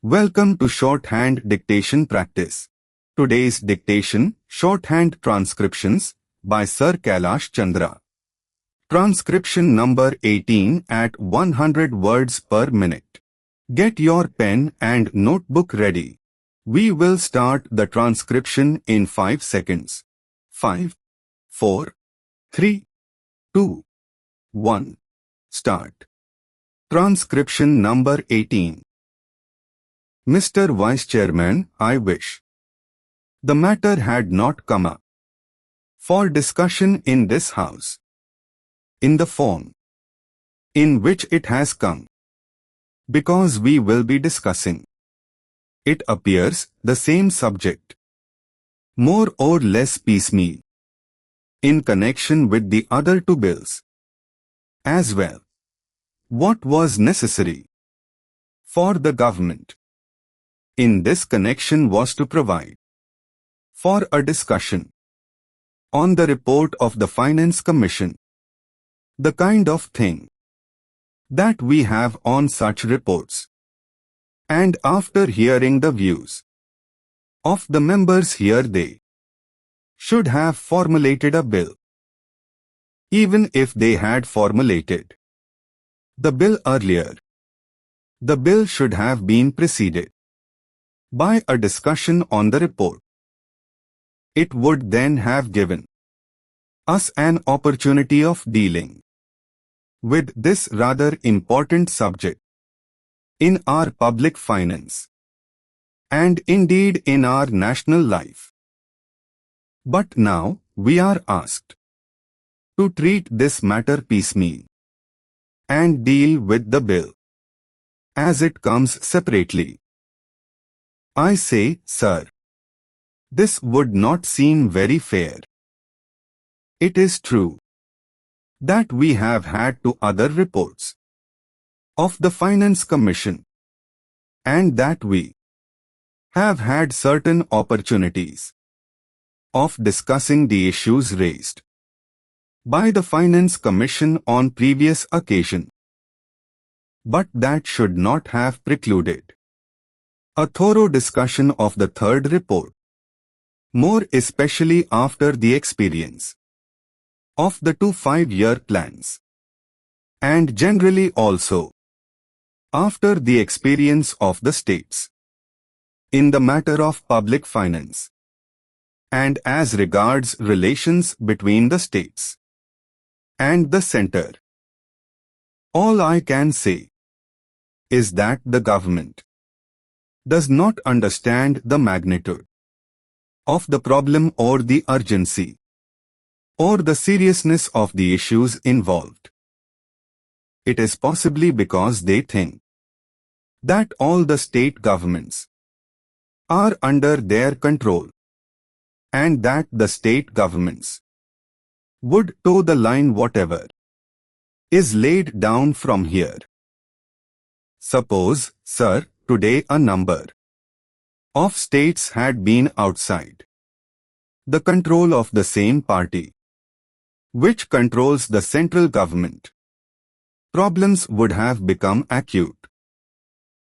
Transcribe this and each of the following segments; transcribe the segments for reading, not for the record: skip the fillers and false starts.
Welcome to Shorthand Dictation Practice. Today's dictation, Shorthand Transcriptions, by Sir Kailash Chandra. Transcription number 18 at 100 words per minute. Get your pen and notebook ready. We will start the transcription in 5 seconds. 5, 4, 3, 2, 1. Start. Transcription number 18. Mr. Vice Chairman, I wish the matter had not come up for discussion in this House in the form in which it has come, because we will be discussing, it appears, the same subject, more or less piecemeal, in connection with the other two bills as well. What was necessary for the government in this connection was to provide for a discussion on the report of the Finance Commission, the kind of thing that we have on such reports. And after hearing the views of the members here, they should have formulated a bill. Even if they had formulated the bill earlier, the bill should have been preceded by a discussion on the report. It would then have given us an opportunity of dealing with this rather important subject in our public finance and indeed in our national life. But now we are asked to treat this matter piecemeal and deal with the bill as it comes separately. I say, sir, this would not seem very fair. It is true that we have had two other reports of the Finance Commission and that we have had certain opportunities of discussing the issues raised by the Finance Commission on previous occasion. But that should not have precluded a thorough discussion of the third report, more especially after the experience of the two 5-year plans, and generally also after the experience of the states in the matter of public finance and as regards relations between the states and the center. All I can say is that the government does not understand the magnitude of the problem or the urgency or the seriousness of the issues involved. It is possibly because they think that all the state governments are under their control and that the state governments would toe the line whatever is laid down from here. Suppose, sir, today a number of states had been outside the control of the same party which controls the central government. Problems would have become acute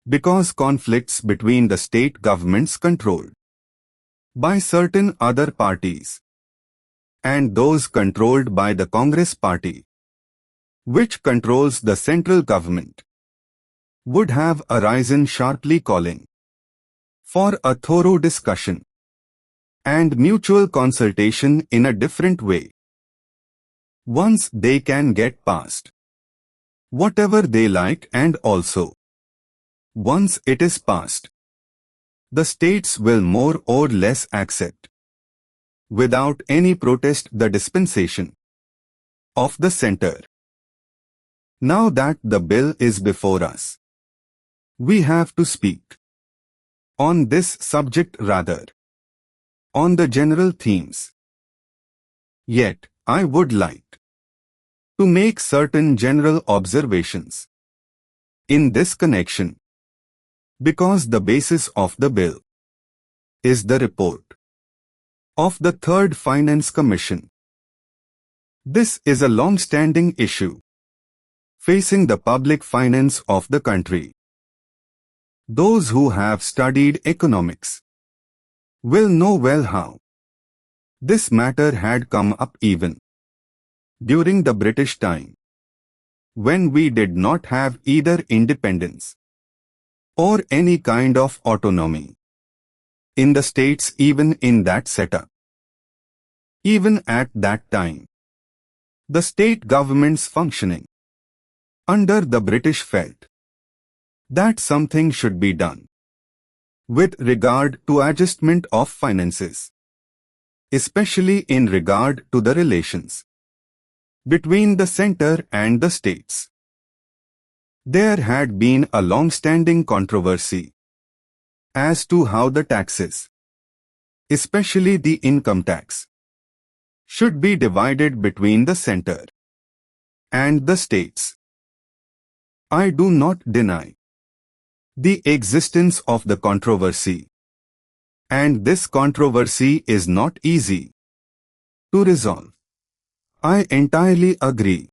because conflicts between the state governments controlled by certain other parties and those controlled by the Congress party, which controls the central government, would have arisen sharply, calling for a thorough discussion and mutual consultation in a different way. Once they can get past whatever they like, and also once it is passed, the states will more or less accept without any protest the dispensation of the center. Now that the bill is before us, we have to speak on this subject rather on the general themes. Yet, I would like to make certain general observations in this connection, because the basis of the bill is the report of the Third Finance Commission. This is a long-standing issue facing the public finance of the country. Those who have studied economics will know well how this matter had come up even during the British time, when we did not have either independence or any kind of autonomy in the states. Even in that setup, even at that time, the state governments functioning under the British felt that something should be done with regard to adjustment of finances, especially in regard to the relations between the centre and the states. There had been a long-standing controversy as to how the taxes, especially the income tax, should be divided between the centre and the states. I do not deny the existence of the controversy, and this controversy is not easy to resolve. I entirely agree.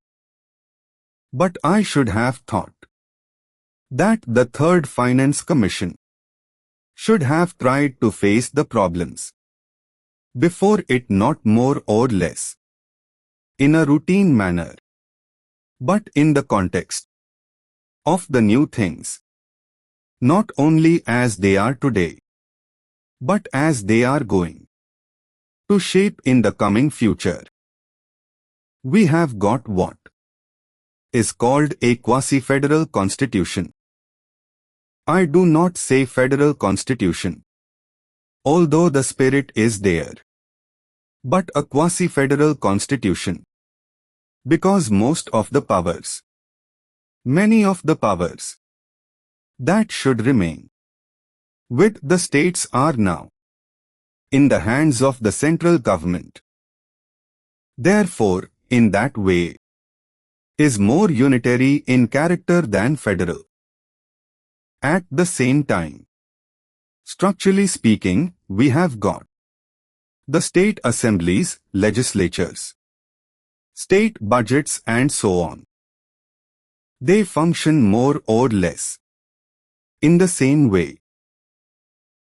But I should have thought that the Third Finance Commission should have tried to face the problems before it, not more or less in a routine manner, but in the context of the new things, not only as they are today, but as they are going to shape in the coming future. We have got what is called a quasi-federal constitution. I do not say federal constitution, although the spirit is there, but a quasi-federal constitution, because most of the powers, many of the powers that should remain with the states are now in the hands of the central government. Therefore, in that way, is more unitary in character than federal. At the same time, structurally speaking, we have got the state assemblies, legislatures, state budgets and so on. They function more or less in the same way.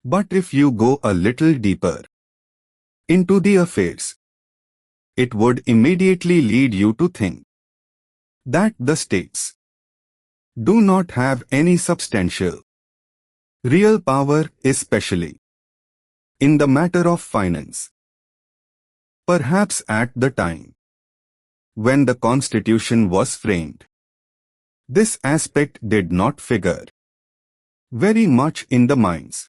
But if you go a little deeper into the affairs, it would immediately lead you to think that the states do not have any substantial real power, especially in the matter of finance. Perhaps at the time when the Constitution was framed, this aspect did not figure very much in the minds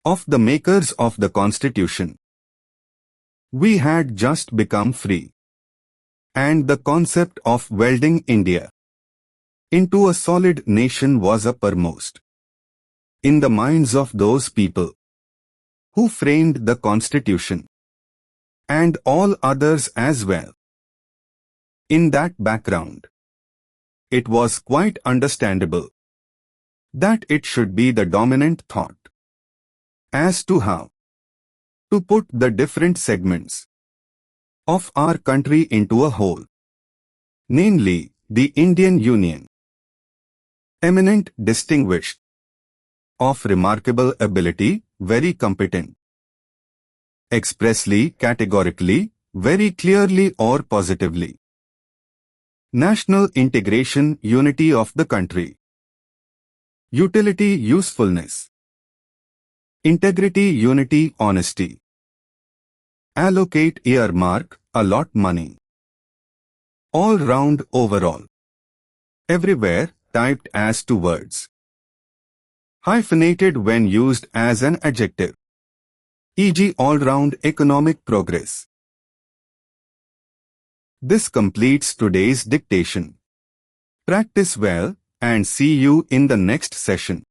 of the makers of the Constitution. We had just become free, and the concept of welding India into a solid nation was uppermost in the minds of those people who framed the Constitution, and all others as well. In that background, it was quite understandable that it should be the dominant thought as to how to put the different segments of our country into a whole, namely the Indian Union. Eminent, distinguished, of remarkable ability, very competent, expressly, categorically, very clearly or positively. National integration, unity of the country. Utility, usefulness. Integrity, unity, honesty. Allocate, earmark, allot money. All round, overall. Everywhere, typed as two words. Hyphenated when used as an adjective, e.g. all-round economic progress. This completes today's dictation. Practice well and see you in the next session.